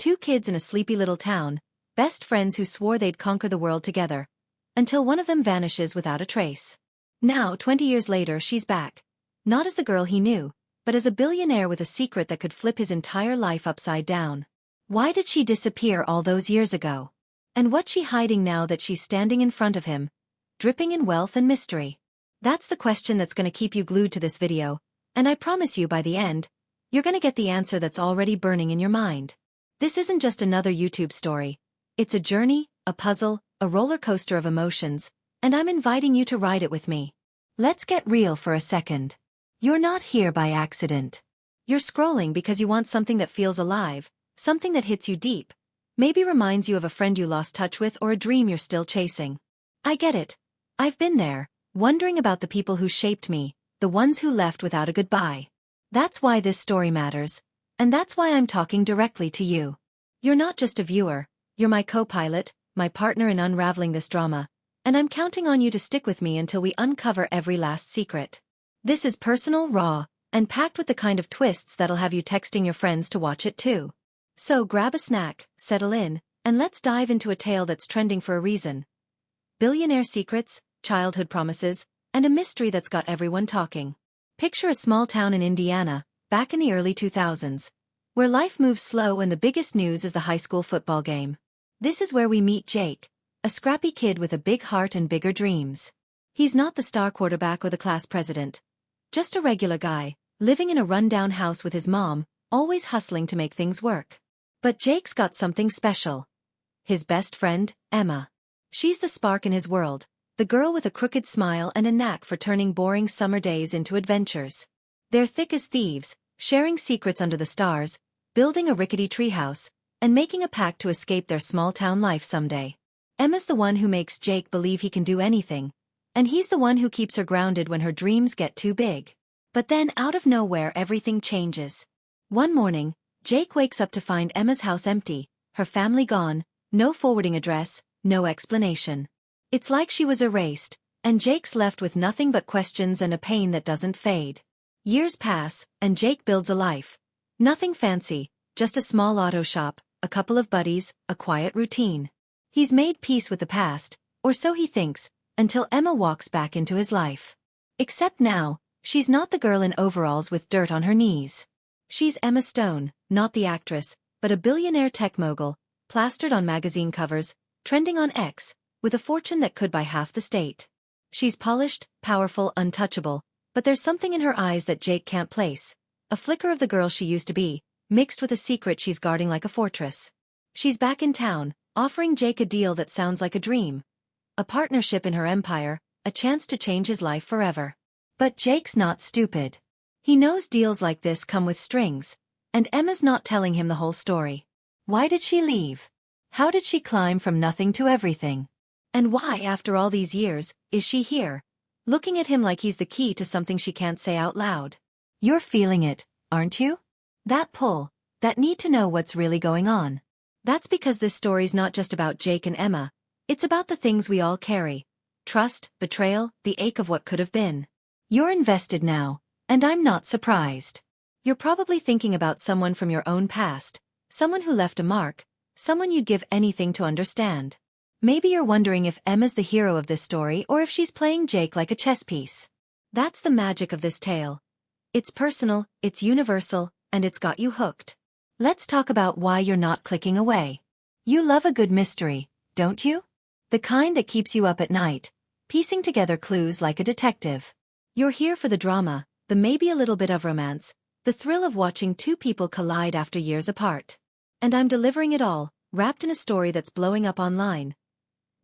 Two kids in a sleepy little town, best friends who swore they'd conquer the world together, until one of them vanishes without a trace. Now, 20 years later, she's back. Not as the girl he knew, but as a billionaire with a secret that could flip his entire life upside down. Why did she disappear all those years ago? And what's she hiding now that she's standing in front of him, dripping in wealth and mystery? That's the question that's gonna keep you glued to this video, and I promise you by the end, you're gonna get the answer that's already burning in your mind. This isn't just another YouTube story. It's a journey, a puzzle, a roller coaster of emotions, and I'm inviting you to ride it with me. Let's get real for a second. You're not here by accident. You're scrolling because you want something that feels alive, something that hits you deep, maybe reminds you of a friend you lost touch with or a dream you're still chasing. I get it. I've been there, wondering about the people who shaped me, the ones who left without a goodbye. That's why this story matters, and that's why I'm talking directly to you. You're not just a viewer, you're my co-pilot, my partner in unraveling this drama, and I'm counting on you to stick with me until we uncover every last secret. This is personal, raw, and packed with the kind of twists that'll have you texting your friends to watch it too. So grab a snack, settle in, and let's dive into a tale that's trending for a reason. Billionaire secrets, childhood promises, and a mystery that's got everyone talking. Picture a small town in Indiana, back in the early 2000s, where life moves slow and the biggest news is the high school football game. This is where we meet Jake, a scrappy kid with a big heart and bigger dreams. He's not the star quarterback or the class president. Just a regular guy, living in a rundown house with his mom, always hustling to make things work. But Jake's got something special. His best friend, Emma. She's the spark in his world, the girl with a crooked smile and a knack for turning boring summer days into adventures. They're thick as thieves, sharing secrets under the stars, building a rickety treehouse, and making a pact to escape their small-town life someday. Emma's the one who makes Jake believe he can do anything, and he's the one who keeps her grounded when her dreams get too big. But then out of nowhere everything changes. One morning, Jake wakes up to find Emma's house empty, her family gone, no forwarding address, no explanation. It's like she was erased, and Jake's left with nothing but questions and a pain that doesn't fade. Years pass, and Jake builds a life. Nothing fancy, just a small auto shop, a couple of buddies, a quiet routine. He's made peace with the past, or so he thinks, until Emma walks back into his life. Except now, she's not the girl in overalls with dirt on her knees. She's Emma Stone, not the actress, but a billionaire tech mogul, plastered on magazine covers, trending on X, with a fortune that could buy half the state. She's polished, powerful, untouchable, but there's something in her eyes that Jake can't place, a flicker of the girl she used to be, mixed with a secret she's guarding like a fortress. She's back in town, offering Jake a deal that sounds like a dream. A partnership in her empire, a chance to change his life forever. But Jake's not stupid. He knows deals like this come with strings, and Emma's not telling him the whole story. Why did she leave? How did she climb from nothing to everything? And why, after all these years, is she here, looking at him like he's the key to something she can't say out loud? You're feeling it, aren't you? That pull, that need to know what's really going on. That's because this story's not just about Jake and Emma, it's about the things we all carry. Trust, betrayal, the ache of what could have been. You're invested now, and I'm not surprised. You're probably thinking about someone from your own past, someone who left a mark, someone you'd give anything to understand. Maybe you're wondering if Emma's the hero of this story or if she's playing Jake like a chess piece. That's the magic of this tale. It's personal, it's universal, and it's got you hooked. Let's talk about why you're not clicking away. You love a good mystery, don't you? The kind that keeps you up at night, piecing together clues like a detective. You're here for the drama, the maybe a little bit of romance, the thrill of watching two people collide after years apart. And I'm delivering it all, wrapped in a story that's blowing up online.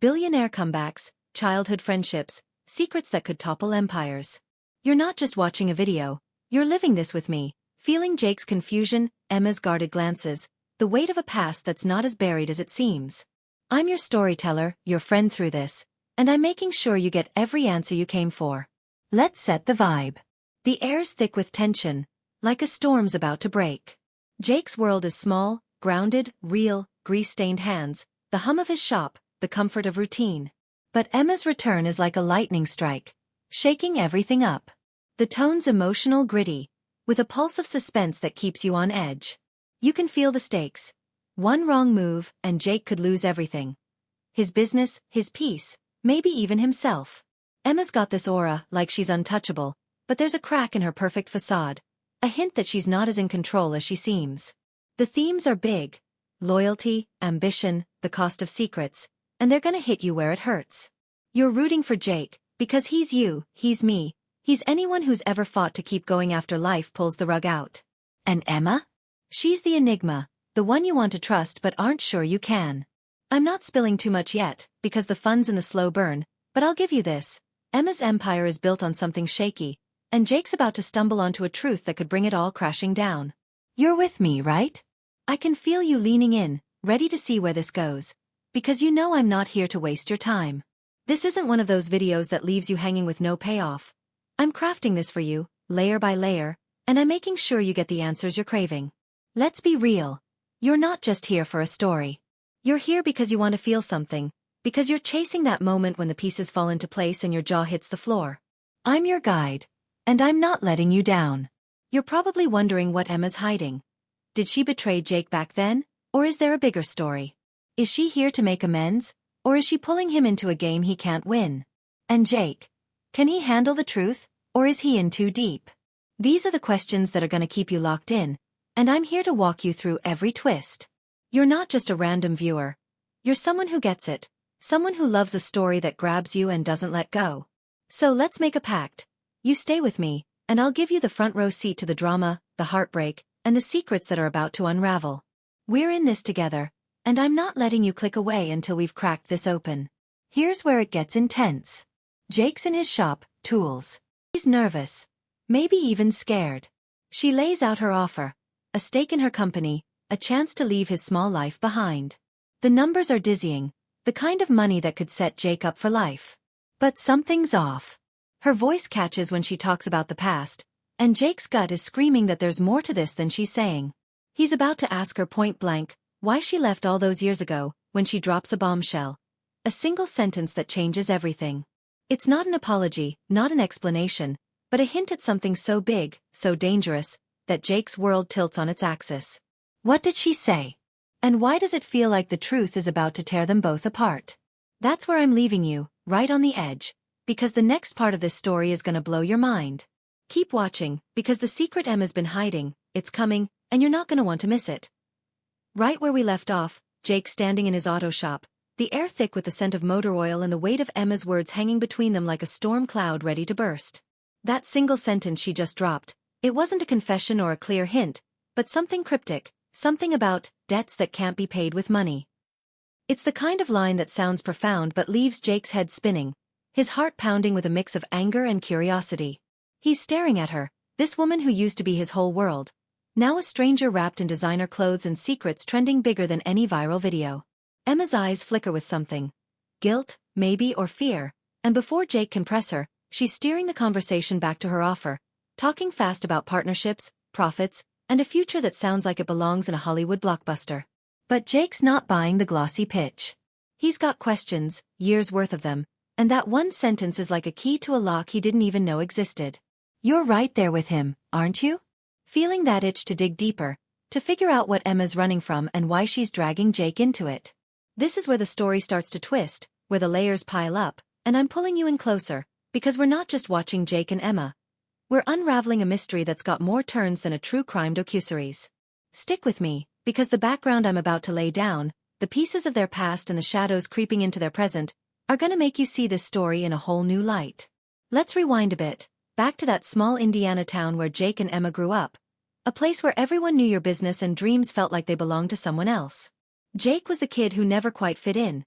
Billionaire comebacks, childhood friendships, secrets that could topple empires. You're not just watching a video, you're living this with me, feeling Jake's confusion, Emma's guarded glances, the weight of a past that's not as buried as it seems. I'm your storyteller, your friend through this, and I'm making sure you get every answer you came for. Let's set the vibe. The air's thick with tension, like a storm's about to break. Jake's world is small, grounded, real, grease-stained hands, the hum of his shop, the comfort of routine. But Emma's return is like a lightning strike, shaking everything up. The tone's emotional, gritty, with a pulse of suspense that keeps you on edge. You can feel the stakes. One wrong move, and Jake could lose everything. His business, his peace, maybe even himself. Emma's got this aura, like she's untouchable, but there's a crack in her perfect facade, a hint that she's not as in control as she seems. The themes are big: loyalty, ambition, the cost of secrets, and they're gonna hit you where it hurts. You're rooting for Jake, because he's you, he's me, he's anyone who's ever fought to keep going after life pulls the rug out. And Emma? She's the enigma, the one you want to trust but aren't sure you can. I'm not spilling too much yet, because the fun's in the slow burn, but I'll give you this: Emma's empire is built on something shaky, and Jake's about to stumble onto a truth that could bring it all crashing down. You're with me, right? I can feel you leaning in, ready to see where this goes, because you know I'm not here to waste your time. This isn't one of those videos that leaves you hanging with no payoff. I'm crafting this for you, layer by layer, and I'm making sure you get the answers you're craving. Let's be real. You're not just here for a story. You're here because you want to feel something, because you're chasing that moment when the pieces fall into place and your jaw hits the floor. I'm your guide, and I'm not letting you down. You're probably wondering what Emma's hiding. Did she betray Jake back then, or is there a bigger story? Is she here to make amends, or is she pulling him into a game he can't win? And Jake, can he handle the truth, or is he in too deep? These are the questions that are going to keep you locked in, and I'm here to walk you through every twist. You're not just a random viewer. You're someone who gets it, someone who loves a story that grabs you and doesn't let go. So let's make a pact. You stay with me, and I'll give you the front row seat to the drama, the heartbreak, and the secrets that are about to unravel. We're in this together, and I'm not letting you click away until we've cracked this open. Here's where it gets intense. Jake's in his shop, tools. He's nervous, maybe even scared. She lays out her offer: a stake in her company, a chance to leave his small life behind. The numbers are dizzying, the kind of money that could set Jake up for life. But something's off. Her voice catches when she talks about the past, and Jake's gut is screaming that there's more to this than she's saying. He's about to ask her point blank why she left all those years ago, when she drops a bombshell. A single sentence that changes everything. It's not an apology, not an explanation, but a hint at something so big, so dangerous, that Jake's world tilts on its axis. What did she say? And why does it feel like the truth is about to tear them both apart? That's where I'm leaving you, right on the edge, because the next part of this story is gonna blow your mind. Keep watching, because the secret Emma's been hiding, it's coming, and you're not gonna want to miss it. Right where we left off, Jake standing in his auto shop, the air thick with the scent of motor oil and the weight of Emma's words hanging between them like a storm cloud ready to burst. That single sentence she just dropped, it wasn't a confession or a clear hint, but something cryptic, something about debts that can't be paid with money. It's the kind of line that sounds profound but leaves Jake's head spinning, his heart pounding with a mix of anger and curiosity. He's staring at her, this woman who used to be his whole world, now a stranger wrapped in designer clothes and secrets trending bigger than any viral video. Emma's eyes flicker with something. Guilt, maybe, or fear, and before Jake can press her, she's steering the conversation back to her offer, talking fast about partnerships, profits, and a future that sounds like it belongs in a Hollywood blockbuster. But Jake's not buying the glossy pitch. He's got questions, years worth of them, and that one sentence is like a key to a lock he didn't even know existed. You're right there with him, aren't you? Feeling that itch to dig deeper, to figure out what Emma's running from and why she's dragging Jake into it. This is where the story starts to twist, where the layers pile up, and I'm pulling you in closer, because we're not just watching Jake and Emma. We're unraveling a mystery that's got more turns than a true crime docuseries. Stick with me, because the background I'm about to lay down, the pieces of their past and the shadows creeping into their present, are gonna make you see this story in a whole new light. Let's rewind a bit, back to that small Indiana town where Jake and Emma grew up. A place where everyone knew your business and dreams felt like they belonged to someone else. Jake was the kid who never quite fit in.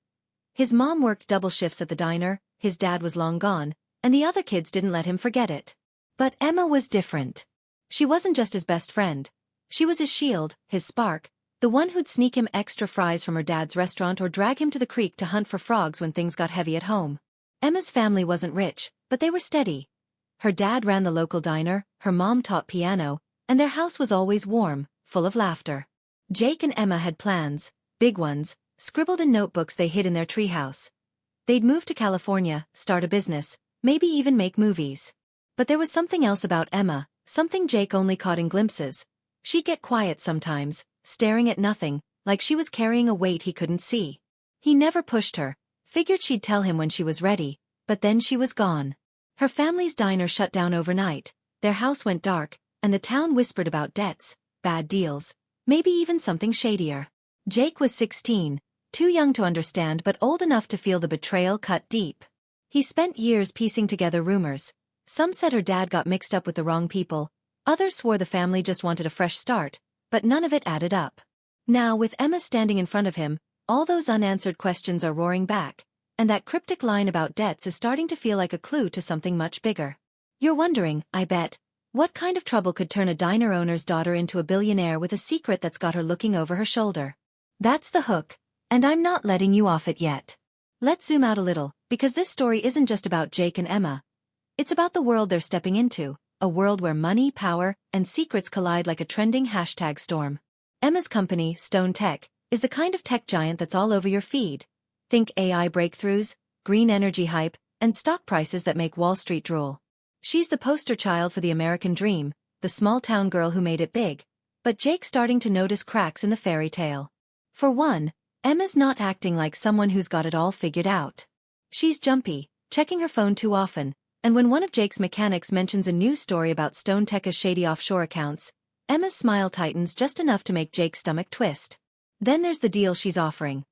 His mom worked double shifts at the diner, his dad was long gone, and the other kids didn't let him forget it. But Emma was different. She wasn't just his best friend. She was his shield, his spark, the one who'd sneak him extra fries from her dad's restaurant or drag him to the creek to hunt for frogs when things got heavy at home. Emma's family wasn't rich, but they were steady. Her dad ran the local diner, her mom taught piano, and their house was always warm, full of laughter. Jake and Emma had plans, big ones, scribbled in notebooks they hid in their treehouse. They'd move to California, start a business, maybe even make movies. But there was something else about Emma, something Jake only caught in glimpses. She'd get quiet sometimes, staring at nothing, like she was carrying a weight he couldn't see. He never pushed her, figured she'd tell him when she was ready, but then she was gone. Her family's diner shut down overnight, their house went dark, and the town whispered about debts, bad deals, maybe even something shadier. Jake was 16, too young to understand but old enough to feel the betrayal cut deep. He spent years piecing together rumors. Some said her dad got mixed up with the wrong people, others swore the family just wanted a fresh start, but none of it added up. Now, with Emma standing in front of him, all those unanswered questions are roaring back, and that cryptic line about debts is starting to feel like a clue to something much bigger. You're wondering, I bet, what kind of trouble could turn a diner owner's daughter into a billionaire with a secret that's got her looking over her shoulder? That's the hook, and I'm not letting you off it yet. Let's zoom out a little, because this story isn't just about Jake and Emma. It's about the world they're stepping into, a world where money, power, and secrets collide like a trending hashtag storm. Emma's company, Stone Tech, is the kind of tech giant that's all over your feed. Think AI breakthroughs, green energy hype, and stock prices that make Wall Street drool. She's the poster child for the American dream, the small-town girl who made it big, but Jake's starting to notice cracks in the fairy tale. For one, Emma's not acting like someone who's got it all figured out. She's jumpy, checking her phone too often, and when one of Jake's mechanics mentions a news story about Stone Tech's shady offshore accounts, Emma's smile tightens just enough to make Jake's stomach twist. Then there's the deal she's offering.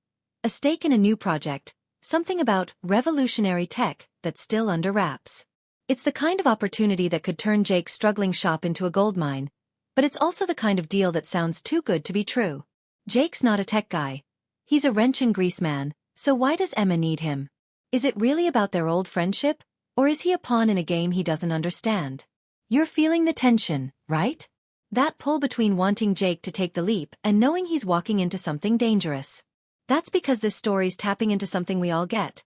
A stake in a new project, something about revolutionary tech that's still under wraps. It's the kind of opportunity that could turn Jake's struggling shop into a goldmine, but it's also the kind of deal that sounds too good to be true. Jake's not a tech guy. He's a wrench-and-grease man, so why does Emma need him? Is it really about their old friendship, or is he a pawn in a game he doesn't understand? You're feeling the tension, right? That pull between wanting Jake to take the leap and knowing he's walking into something dangerous. That's because this story's tapping into something we all get.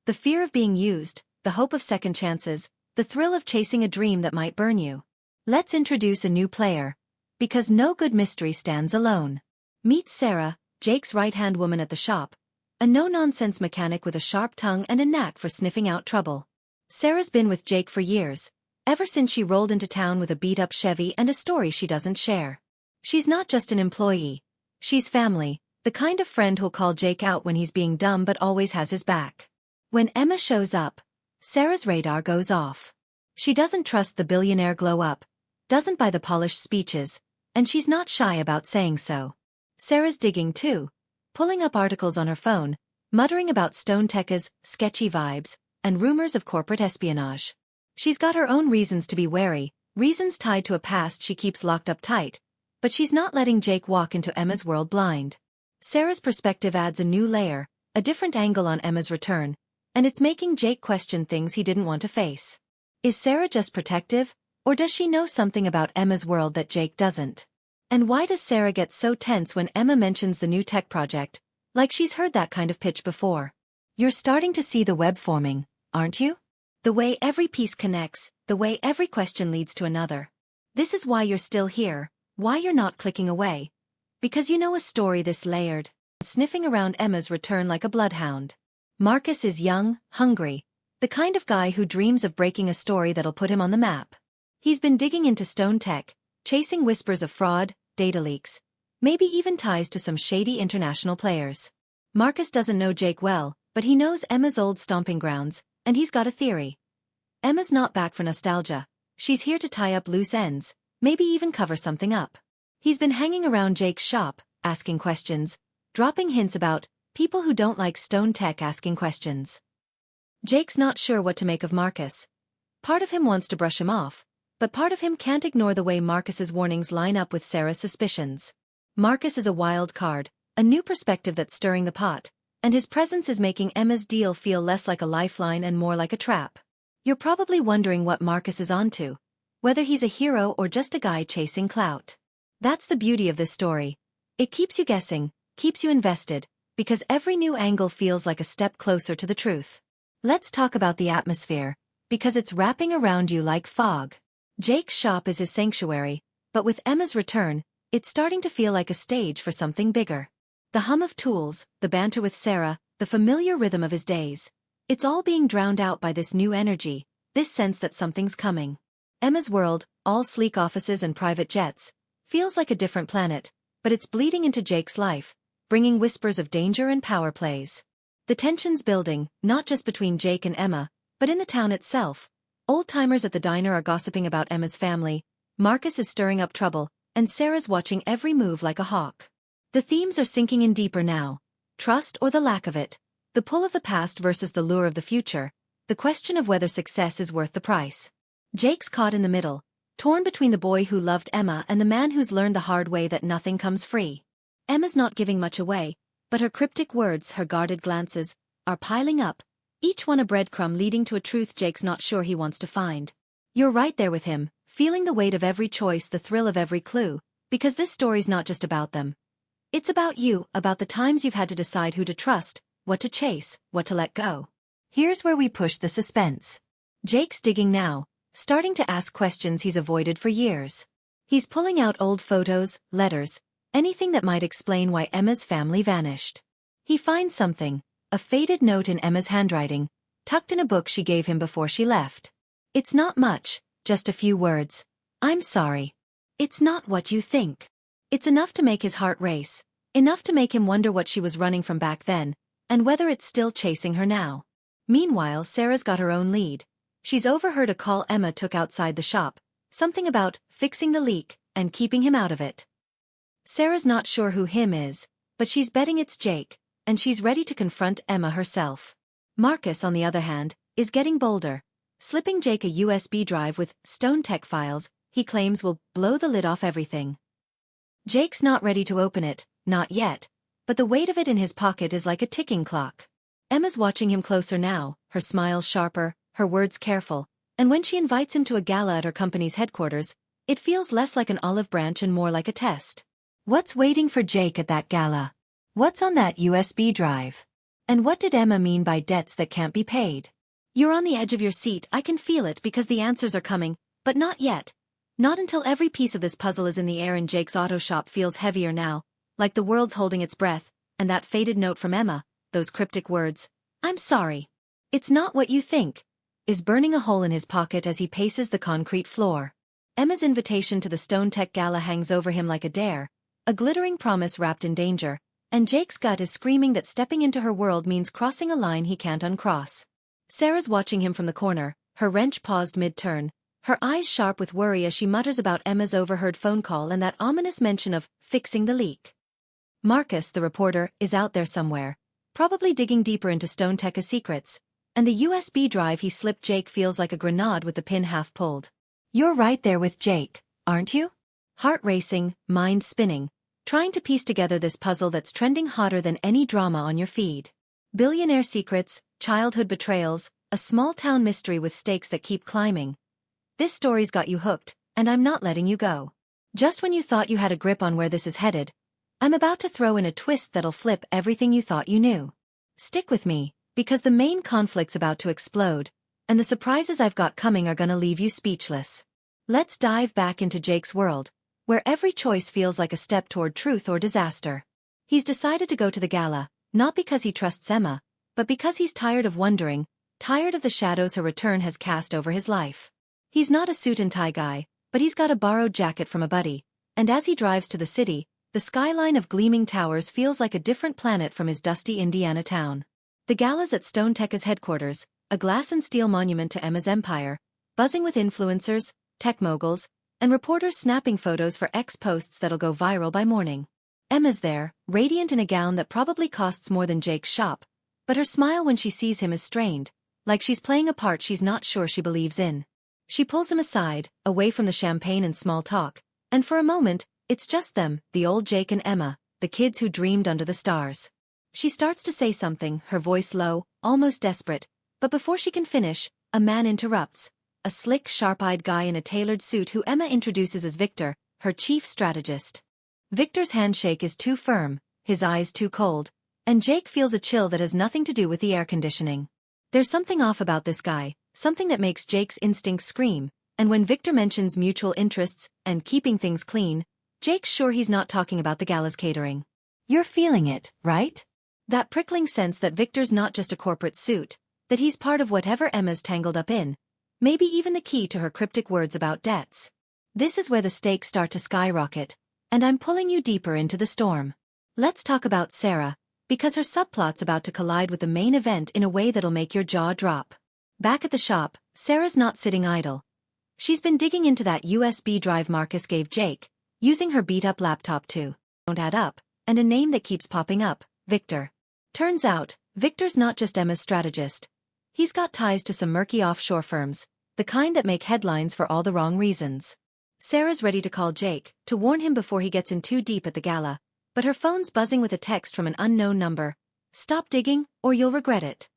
The fear of being used, the hope of second chances, the thrill of chasing a dream that might burn you. Let's introduce a new player. Because no good mystery stands alone. Meet Sarah, Jake's right-hand woman at the shop, a no-nonsense mechanic with a sharp tongue and a knack for sniffing out trouble. Sarah's been with Jake for years, ever since she rolled into town with a beat-up Chevy and a story she doesn't share. She's not just an employee. She's family, the kind of friend who'll call Jake out when he's being dumb but always has his back. When Emma shows up, Sarah's radar goes off. She doesn't trust the billionaire glow-up, doesn't buy the polished speeches, and she's not shy about saying so. Sarah's digging too, pulling up articles on her phone, muttering about Stone Tech's sketchy vibes, and rumors of corporate espionage. She's got her own reasons to be wary, reasons tied to a past she keeps locked up tight, but she's not letting Jake walk into Emma's world blind. Sarah's perspective adds a new layer, a different angle on Emma's return, and it's making Jake question things he didn't want to face. Is Sarah just protective, or does she know something about Emma's world that Jake doesn't? And why does Sarah get so tense when Emma mentions the new tech project, like she's heard that kind of pitch before? You're starting to see the web forming, aren't you? The way every piece connects, the way every question leads to another. This is why you're still here, why you're not clicking away. Because you know a story this layered, sniffing around Emma's return like a bloodhound. Marcus is young, hungry, the kind of guy who dreams of breaking a story that'll put him on the map. He's been digging into Stone Tech, chasing whispers of fraud, data leaks, maybe even ties to some shady international players. Marcus doesn't know Jake well, but he knows Emma's old stomping grounds, and he's got a theory. Emma's not back for nostalgia. She's here to tie up loose ends, maybe even cover something up. He's been hanging around Jake's shop, asking questions, dropping hints about people who don't like Stone Tech asking questions. Jake's not sure what to make of Marcus. Part of him wants to brush him off, but part of him can't ignore the way Marcus's warnings line up with Sarah's suspicions. Marcus is a wild card, a new perspective that's stirring the pot, and his presence is making Emma's deal feel less like a lifeline and more like a trap. You're probably wondering what Marcus is onto, whether he's a hero or just a guy chasing clout. That's the beauty of this story. It keeps you guessing, keeps you invested, because every new angle feels like a step closer to the truth. Let's talk about the atmosphere, because it's wrapping around you like fog. Jake's shop is his sanctuary, but with Emma's return, it's starting to feel like a stage for something bigger. The hum of tools, the banter with Sarah, the familiar rhythm of his days. It's all being drowned out by this new energy, this sense that something's coming. Emma's world, all sleek offices and private jets, feels like a different planet, but it's bleeding into Jake's life, bringing whispers of danger and power plays. The tension's building, not just between Jake and Emma, but in the town itself. Old-timers at the diner are gossiping about Emma's family, Marcus is stirring up trouble, and Sarah's watching every move like a hawk. The themes are sinking in deeper now. Trust or the lack of it. The pull of the past versus the lure of the future. The question of whether success is worth the price. Jake's caught in the middle, torn between the boy who loved Emma and the man who's learned the hard way that nothing comes free. Emma's not giving much away, but her cryptic words, her guarded glances, are piling up, each one a breadcrumb leading to a truth Jake's not sure he wants to find. You're right there with him, feeling the weight of every choice, the thrill of every clue, because this story's not just about them. It's about you, about the times you've had to decide who to trust, what to chase, what to let go. Here's where we push the suspense. Jake's digging now, starting to ask questions he's avoided for years. He's pulling out old photos, letters, anything that might explain why Emma's family vanished. He finds something, a faded note in Emma's handwriting, tucked in a book she gave him before she left. It's not much, just a few words. I'm sorry. It's not what you think. It's enough to make his heart race, enough to make him wonder what she was running from back then, and whether it's still chasing her now. Meanwhile, Sarah's got her own lead. She's overheard a call Emma took outside the shop, something about fixing the leak and keeping him out of it. Sarah's not sure who him is, but she's betting it's Jake, and she's ready to confront Emma herself. Marcus, on the other hand, is getting bolder, slipping Jake a USB drive with Stone Tech files he claims will blow the lid off everything. Jake's not ready to open it, not yet, but the weight of it in his pocket is like a ticking clock. Emma's watching him closer now, her smile sharper, her words careful, and when she invites him to a gala at her company's headquarters, it feels less like an olive branch and more like a test. What's waiting for Jake at that gala? What's on that USB drive? And what did Emma mean by debts that can't be paid? You're on the edge of your seat, I can feel it because the answers are coming, but not yet. Not until every piece of this puzzle is in the air and Jake's auto shop feels heavier now, like the world's holding its breath, and that faded note from Emma, those cryptic words, I'm sorry. It's not what you think, is burning a hole in his pocket as he paces the concrete floor. Emma's invitation to the Stone Tech Gala hangs over him like a dare, a glittering promise wrapped in danger, and Jake's gut is screaming that stepping into her world means crossing a line he can't uncross. Sarah's watching him from the corner, her wrench paused mid-turn, her eyes sharp with worry as she mutters about Emma's overheard phone call and that ominous mention of fixing the leak. Marcus, the reporter, is out there somewhere, probably digging deeper into Stone Tech's secrets, and the USB drive he slipped Jake feels like a grenade with the pin half pulled. You're right there with Jake, aren't you? Heart racing, mind spinning, trying to piece together this puzzle that's trending hotter than any drama on your feed. Billionaire secrets, childhood betrayals, a small-town mystery with stakes that keep climbing. This story's got you hooked, and I'm not letting you go. Just when you thought you had a grip on where this is headed, I'm about to throw in a twist that'll flip everything you thought you knew. Stick with me, because the main conflict's about to explode, and the surprises I've got coming are gonna leave you speechless. Let's dive back into Jake's world, where every choice feels like a step toward truth or disaster. He's decided to go to the gala, not because he trusts Emma, but because he's tired of wondering, tired of the shadows her return has cast over his life. He's not a suit and tie guy, but he's got a borrowed jacket from a buddy, and as he drives to the city, the skyline of gleaming towers feels like a different planet from his dusty Indiana town. The gala's at Stone Tech's headquarters, a glass and steel monument to Emma's empire, buzzing with influencers, tech moguls, and reporters snapping photos for X posts that'll go viral by morning. Emma's there, radiant in a gown that probably costs more than Jake's shop, but her smile when she sees him is strained, like she's playing a part she's not sure she believes in. She pulls him aside, away from the champagne and small talk, and for a moment, it's just them, the old Jake and Emma, the kids who dreamed under the stars. She starts to say something, her voice low, almost desperate, but before she can finish, a man interrupts, a slick, sharp-eyed guy in a tailored suit who Emma introduces as Victor, her chief strategist. Victor's handshake is too firm, his eyes too cold, and Jake feels a chill that has nothing to do with the air conditioning. There's something off about this guy, something that makes Jake's instincts scream, and when Victor mentions mutual interests and keeping things clean, Jake's sure he's not talking about the gala's catering. You're feeling it, right? That prickling sense that Victor's not just a corporate suit, that he's part of whatever Emma's tangled up in, maybe even the key to her cryptic words about debts. This is where the stakes start to skyrocket, and I'm pulling you deeper into the storm. Let's talk about Sarah, because her subplot's about to collide with the main event in a way that'll make your jaw drop. Back at the shop, Sarah's not sitting idle. She's been digging into that USB drive Marcus gave Jake, using her beat-up laptop to don't add up, and a name that keeps popping up, Victor. Turns out, Victor's not just Emma's strategist. He's got ties to some murky offshore firms, the kind that make headlines for all the wrong reasons. Sarah's ready to call Jake, to warn him before he gets in too deep at the gala, but her phone's buzzing with a text from an unknown number. Stop digging, or you'll regret it.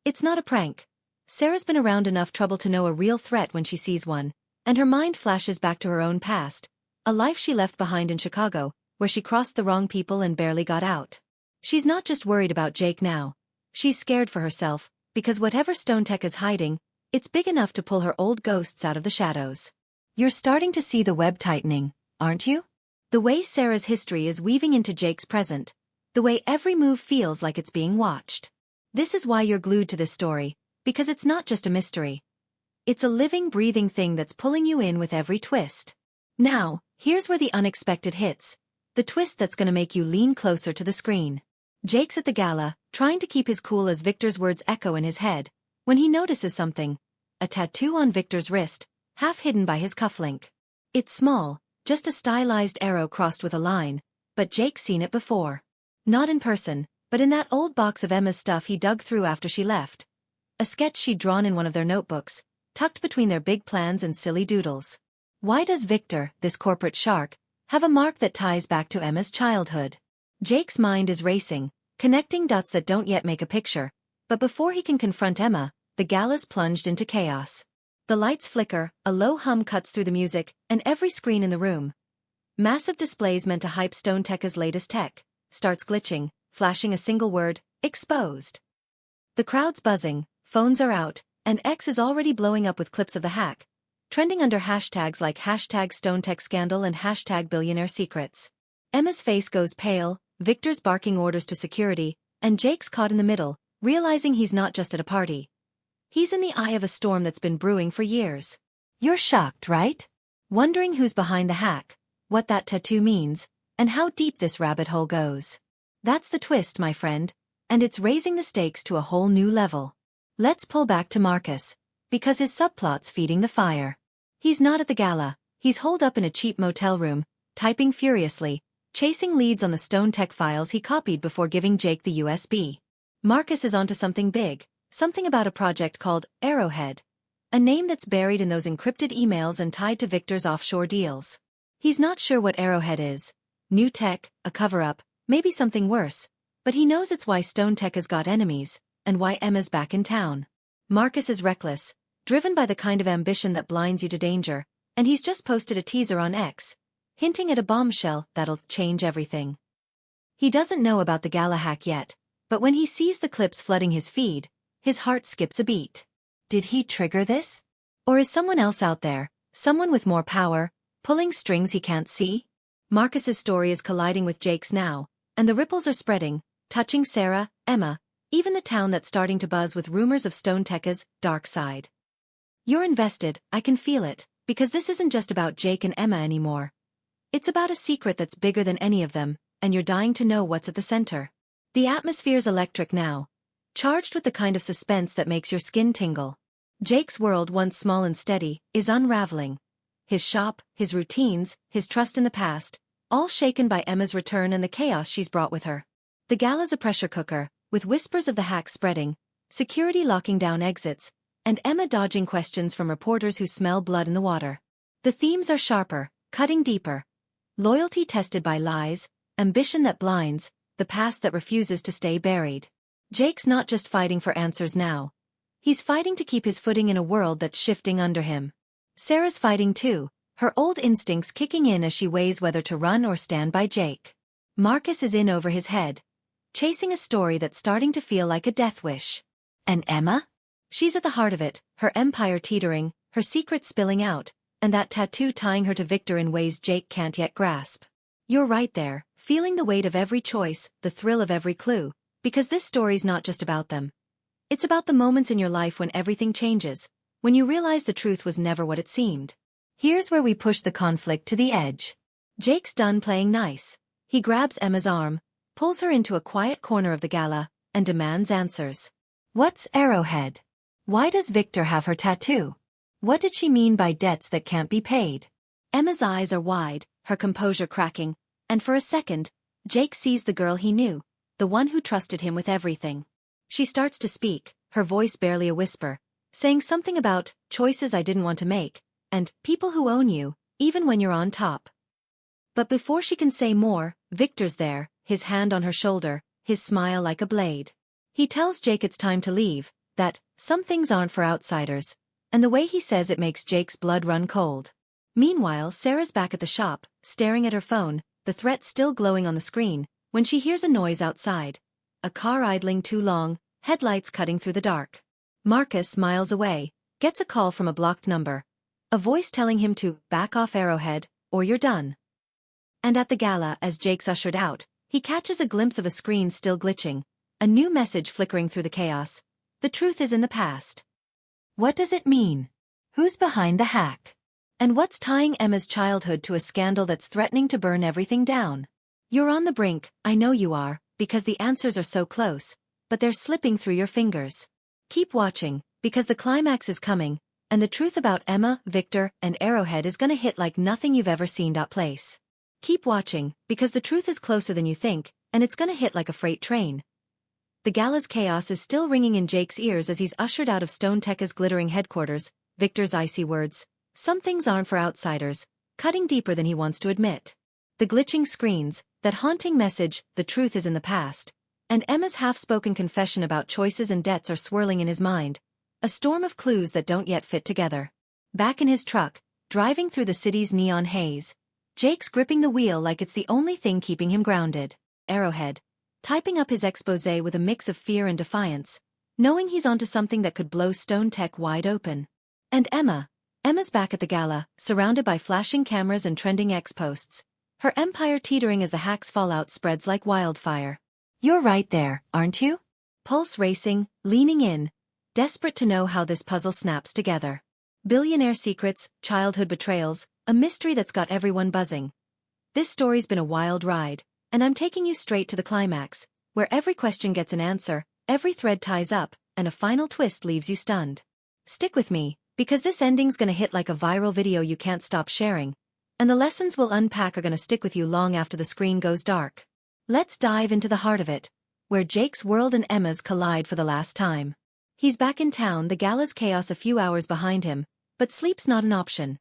It's not a prank. Sarah's been around enough trouble to know a real threat when she sees one, and her mind flashes back to her own past, a life she left behind in Chicago, where she crossed the wrong people and barely got out. She's not just worried about Jake now. She's scared for herself, because whatever Stone Tech is hiding, it's big enough to pull her old ghosts out of the shadows. You're starting to see the web tightening, aren't you? The way Sarah's history is weaving into Jake's present, the way every move feels like it's being watched. This is why you're glued to this story, because it's not just a mystery. It's a living, breathing thing that's pulling you in with every twist. Now, here's where the unexpected hits, the twist that's gonna make you lean closer to the screen. Jake's at the gala, trying to keep his cool as Victor's words echo in his head, when he notices something, a tattoo on Victor's wrist, half hidden by his cufflink. It's small, just a stylized arrow crossed with a line, but Jake's seen it before. Not in person, but in that old box of Emma's stuff he dug through after she left. A sketch she'd drawn in one of their notebooks, tucked between their big plans and silly doodles. Why does Victor, this corporate shark, have a mark that ties back to Emma's childhood? Jake's mind is racing, connecting dots that don't yet make a picture, but before he can confront Emma, the gala's plunged into chaos. The lights flicker, a low hum cuts through the music, and every screen in the room, massive displays meant to hype Stone Tech's latest tech, starts glitching, flashing a single word, exposed. The crowd's buzzing, phones are out, and X is already blowing up with clips of the hack, trending under hashtags like #StoneTechScandal and #billionaire secrets. Emma's face goes pale, Victor's barking orders to security, and Jake's caught in the middle, realizing he's not just at a party. He's in the eye of a storm that's been brewing for years. You're shocked, right? Wondering who's behind the hack, what that tattoo means, and how deep this rabbit hole goes. That's the twist, my friend, and it's raising the stakes to a whole new level. Let's pull back to Marcus, because his subplot's feeding the fire. He's not at the gala, he's holed up in a cheap motel room, typing furiously, chasing leads on the Stone Tech files he copied before giving Jake the USB. Marcus is onto something big, something about a project called Arrowhead, a name that's buried in those encrypted emails and tied to Victor's offshore deals. He's not sure what Arrowhead is, new tech, a cover-up, maybe something worse, but he knows it's why Stone Tech has got enemies, and why Emma's back in town. Marcus is reckless, driven by the kind of ambition that blinds you to danger, and he's just posted a teaser on X, hinting at a bombshell that'll change everything. He doesn't know about the gala hack yet, but when he sees the clips flooding his feed, his heart skips a beat. Did he trigger this? Or is someone else out there, someone with more power, pulling strings he can't see? Marcus's story is colliding with Jake's now, and the ripples are spreading, touching Sarah, Emma, even the town that's starting to buzz with rumors of Stone Tech's dark side. You're invested, I can feel it, because this isn't just about Jake and Emma anymore. It's about a secret that's bigger than any of them, and you're dying to know what's at the center. The atmosphere's electric now, charged with the kind of suspense that makes your skin tingle. Jake's world, once small and steady, is unraveling. His shop, his routines, his trust in the past, all shaken by Emma's return and the chaos she's brought with her. The gala's a pressure cooker, with whispers of the hack spreading, security locking down exits, and Emma dodging questions from reporters who smell blood in the water. The themes are sharper, cutting deeper. Loyalty tested by lies, ambition that blinds, the past that refuses to stay buried. Jake's not just fighting for answers now. He's fighting to keep his footing in a world that's shifting under him. Sarah's fighting too, her old instincts kicking in as she weighs whether to run or stand by Jake. Marcus is in over his head, chasing a story that's starting to feel like a death wish. And Emma? She's at the heart of it, her empire teetering, her secrets spilling out, and that tattoo tying her to Victor in ways Jake can't yet grasp. You're right there, feeling the weight of every choice, the thrill of every clue, because this story's not just about them. It's about the moments in your life when everything changes, when you realize the truth was never what it seemed. Here's where we push the conflict to the edge. Jake's done playing nice. He grabs Emma's arm, pulls her into a quiet corner of the gala, and demands answers. What's Arrowhead? Why does Victor have her tattoo? What did she mean by debts that can't be paid? Emma's eyes are wide, her composure cracking, and for a second, Jake sees the girl he knew, the one who trusted him with everything. She starts to speak, her voice barely a whisper, saying something about choices I didn't want to make, and people who own you, even when you're on top. But before she can say more, Victor's there, his hand on her shoulder, his smile like a blade. He tells Jake it's time to leave, that some things aren't for outsiders, and the way he says it makes Jake's blood run cold. Meanwhile, Sarah's back at the shop, staring at her phone, the threat still glowing on the screen, when she hears a noise outside. A car idling too long, headlights cutting through the dark. Marcus, miles away, gets a call from a blocked number. A voice telling him to back off Arrowhead, or you're done. And at the gala, as Jake's ushered out, he catches a glimpse of a screen still glitching, a new message flickering through the chaos. The truth is in the past. What does it mean? Who's behind the hack? And what's tying Emma's childhood to a scandal that's threatening to burn everything down? You're on the brink, I know you are, because the answers are so close, but they're slipping through your fingers. Keep watching, because the climax is coming, and the truth about Emma, Victor, and Arrowhead is gonna hit like nothing you've ever seen. Place. Keep watching, because the truth is closer than you think, and it's gonna hit like a freight train. The gala's chaos is still ringing in Jake's ears as he's ushered out of Stone Tekka's glittering headquarters. Victor's icy words, some things aren't for outsiders, cutting deeper than he wants to admit. The glitching screens, that haunting message, the truth is in the past, and Emma's half-spoken confession about choices and debts are swirling in his mind, a storm of clues that don't yet fit together. Back in his truck, driving through the city's neon haze, Jake's gripping the wheel like it's the only thing keeping him grounded. Arrowhead, typing up his exposé with a mix of fear and defiance, knowing he's onto something that could blow Stone Tech wide open. And Emma's back at the gala, surrounded by flashing cameras and trending X posts, her empire teetering as the hack's fallout spreads like wildfire. You're right there, aren't you? Pulse racing, leaning in, desperate to know how this puzzle snaps together. Billionaire secrets, childhood betrayals, a mystery that's got everyone buzzing. This story's been a wild ride, and I'm taking you straight to the climax, where every question gets an answer, every thread ties up, and a final twist leaves you stunned. Stick with me, because this ending's gonna hit like a viral video you can't stop sharing, and the lessons we'll unpack are gonna stick with you long after the screen goes dark. Let's dive into the heart of it, where Jake's world and Emma's collide for the last time. He's back in town, the gala's chaos a few hours behind him, but sleep's not an option.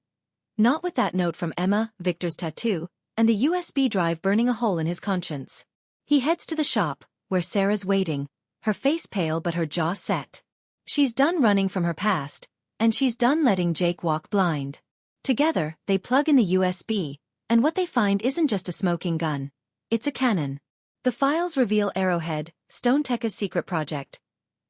Not with that note from Emma, Victor's tattoo, and the USB drive burning a hole in his conscience. He heads to the shop, where Sarah's waiting, her face pale but her jaw set. She's done running from her past, and she's done letting Jake walk blind. Together, they plug in the USB, and what they find isn't just a smoking gun. It's a cannon. The files reveal Arrowhead, Stone Tekka's secret project.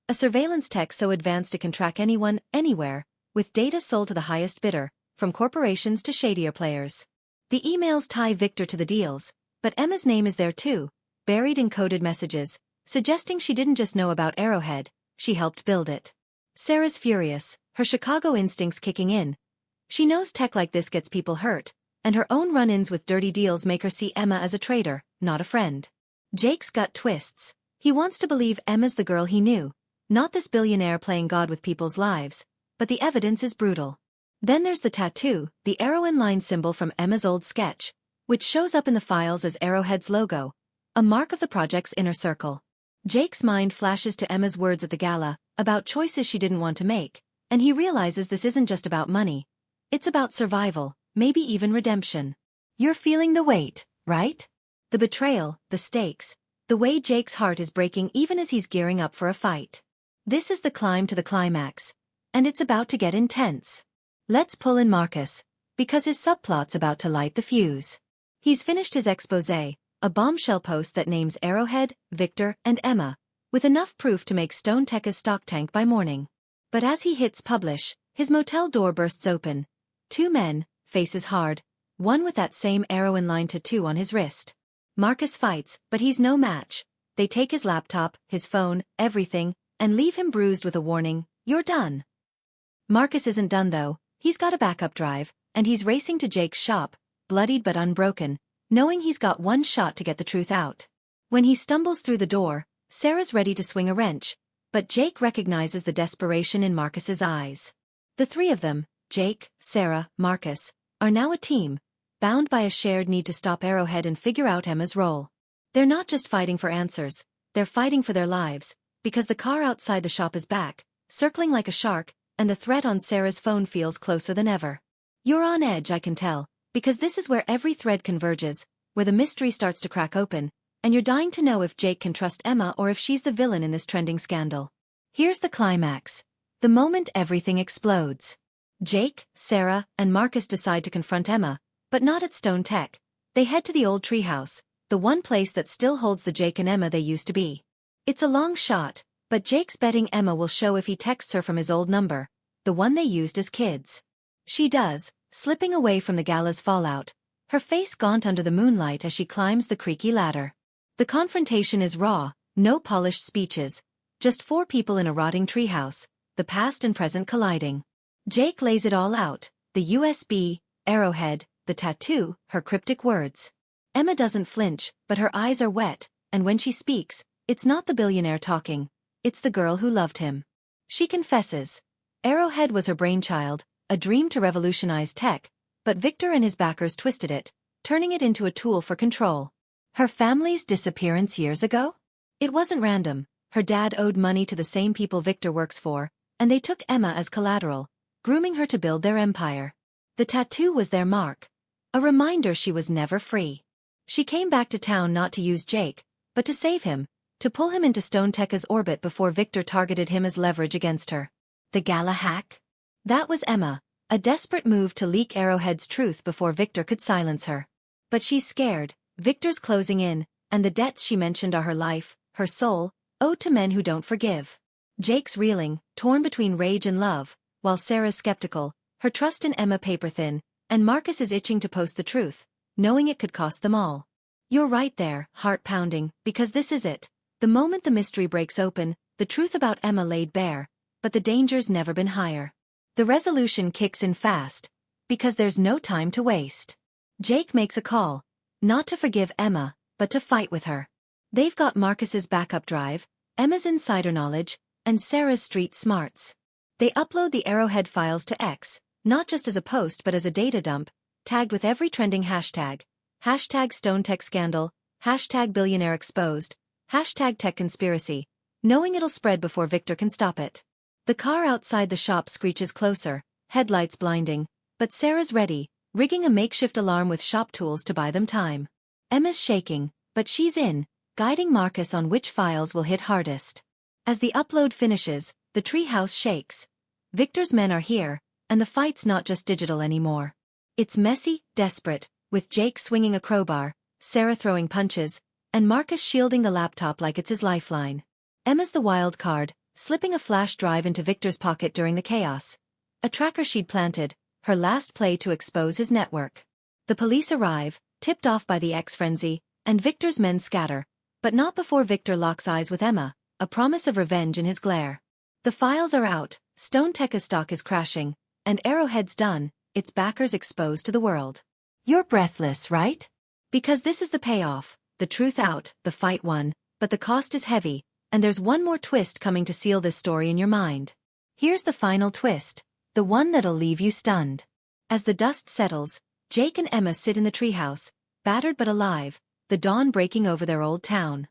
A surveillance tech so advanced it can track anyone, anywhere, with data sold to the highest bidder, from corporations to shadier players. The emails tie Victor to the deals, but Emma's name is there too, buried in coded messages, suggesting she didn't just know about Arrowhead, she helped build it. Sarah's furious, her Chicago instincts kicking in. She knows tech like this gets people hurt, and her own run-ins with dirty deals make her see Emma as a traitor, not a friend. Jake's gut twists. He wants to believe Emma's the girl he knew, not this billionaire playing God with people's lives, but the evidence is brutal. Then there's the tattoo, the arrow and line symbol from Emma's old sketch, which shows up in the files as Arrowhead's logo, a mark of the project's inner circle. Jake's mind flashes to Emma's words at the gala, about choices she didn't want to make, and he realizes this isn't just about money. It's about survival, maybe even redemption. You're feeling the weight, right? The betrayal, the stakes, the way Jake's heart is breaking even as he's gearing up for a fight. This is the climb to the climax, and it's about to get intense. Let's pull in Marcus, because his subplot's about to light the fuse. He's finished his exposé, a bombshell post that names Arrowhead, Victor, and Emma, with enough proof to make Stone Tekka's stock tank by morning. But as he hits publish, his motel door bursts open. Two men, faces hard, one with that same arrow and line tattoo on his wrist. Marcus fights, but he's no match. They take his laptop, his phone, everything, and leave him bruised with a warning, "You're done." Marcus isn't done though. He's got a backup drive, and he's racing to Jake's shop, bloodied but unbroken, knowing he's got one shot to get the truth out. When he stumbles through the door, Sarah's ready to swing a wrench, but Jake recognizes the desperation in Marcus's eyes. The three of them, Jake, Sarah, Marcus, are now a team, bound by a shared need to stop Arrowhead and figure out Emma's role. They're not just fighting for answers, they're fighting for their lives, because the car outside the shop is back, circling like a shark, and the threat on Sarah's phone feels closer than ever. You're on edge, I can tell, because this is where every thread converges, where the mystery starts to crack open, and you're dying to know if Jake can trust Emma or if she's the villain in this trending scandal. Here's the climax. The moment everything explodes. Jake, Sarah, and Marcus decide to confront Emma, but not at Stone Tech. They head to the old treehouse, the one place that still holds the Jake and Emma they used to be. It's a long shot, but Jake's betting Emma will show if he texts her from his old number, the one they used as kids. She does, slipping away from the gala's fallout, her face gaunt under the moonlight as she climbs the creaky ladder. The confrontation is raw, no polished speeches, just four people in a rotting treehouse, the past and present colliding. Jake lays it all out, the USB, Arrowhead, the tattoo, her cryptic words. Emma doesn't flinch, but her eyes are wet, and when she speaks, it's not the billionaire talking, it's the girl who loved him. She confesses. Arrowhead was her brainchild, a dream to revolutionize tech, but Victor and his backers twisted it, turning it into a tool for control. Her family's disappearance years ago? It wasn't random. Her dad owed money to the same people Victor works for, and they took Emma as collateral, grooming her to build their empire. The tattoo was their mark. A reminder she was never free. She came back to town not to use Jake, but to save him, to pull him into Stone Tech's orbit before Victor targeted him as leverage against her. The gala hack? That was Emma, a desperate move to leak Arrowhead's truth before Victor could silence her. But she's scared. Victor's closing in, and the debts she mentioned are her life, her soul, owed to men who don't forgive. Jake's reeling, torn between rage and love, while Sarah's skeptical, her trust in Emma paper-thin, and Marcus is itching to post the truth, knowing it could cost them all. You're right there, heart-pounding, because this is it. The moment the mystery breaks open, the truth about Emma laid bare, but the danger's never been higher. The resolution kicks in fast, because there's no time to waste. Jake makes a call. Not to forgive Emma, but to fight with her. They've got Marcus's backup drive, Emma's insider knowledge, and Sarah's street smarts. They upload the Arrowhead files to X, not just as a post but as a data dump, tagged with every trending hashtag. Hashtag Stone Tech Scandal, hashtag Billionaire Exposed, hashtag Tech Conspiracy, knowing it'll spread before Victor can stop it. The car outside the shop screeches closer, headlights blinding, but Sarah's ready, rigging a makeshift alarm with shop tools to buy them time. Emma's shaking, but she's in, guiding Marcus on which files will hit hardest. As the upload finishes, the treehouse shakes. Victor's men are here, and the fight's not just digital anymore. It's messy, desperate, with Jake swinging a crowbar, Sarah throwing punches, and Marcus shielding the laptop like it's his lifeline. Emma's the wild card, slipping a flash drive into Victor's pocket during the chaos. A tracker she'd planted, her last play to expose his network. The police arrive, tipped off by the X-frenzy, and Victor's men scatter, but not before Victor locks eyes with Emma, a promise of revenge in his glare. The files are out, Stone Tech's stock is crashing, and Arrowhead's done, its backers exposed to the world. You're breathless, right? Because this is the payoff, the truth out, the fight won, but the cost is heavy, and there's one more twist coming to seal this story in your mind. Here's the final twist. The one that'll leave you stunned. As the dust settles, Jake and Emma sit in the treehouse, battered but alive, the dawn breaking over their old town.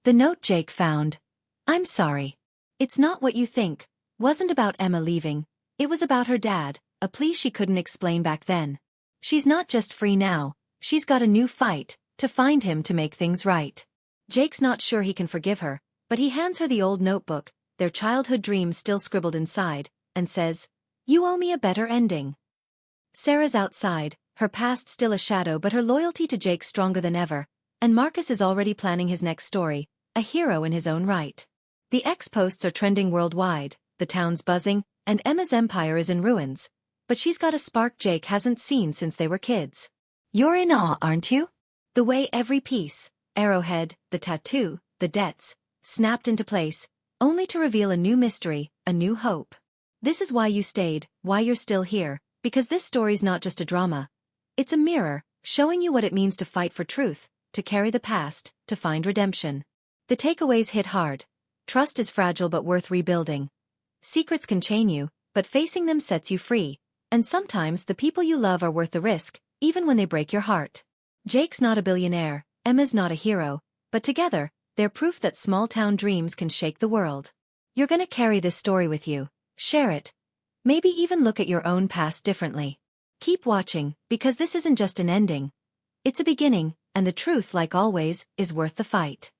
The note Jake found. I'm sorry. It's not what you think. Wasn't about Emma leaving. It was about her dad, a plea she couldn't explain back then. She's not just free now, she's got a new fight, to find him to make things right. Jake's not sure he can forgive her, but he hands her the old notebook, their childhood dreams still scribbled inside, and says, "You owe me a better ending." Sarah's outside, her past still a shadow but her loyalty to Jake stronger than ever, and Marcus is already planning his next story, a hero in his own right. The X posts are trending worldwide, the town's buzzing, and Emma's empire is in ruins, but she's got a spark Jake hasn't seen since they were kids. You're in awe, aren't you? The way every piece, Arrowhead, the tattoo, the debts, snapped into place, only to reveal a new mystery, a new hope. This is why you stayed, why you're still here, because this story's not just a drama. It's a mirror, showing you what it means to fight for truth, to carry the past, to find redemption. The takeaways hit hard. Trust is fragile but worth rebuilding. Secrets can chain you, but facing them sets you free. And sometimes the people you love are worth the risk, even when they break your heart. Jake's not a billionaire, Emma's not a hero, but together, they're proof that small-town dreams can shake the world. You're gonna carry this story with you. Share it. Maybe even look at your own past differently. Keep watching, because this isn't just an ending. It's a beginning, and the truth, like always, is worth the fight.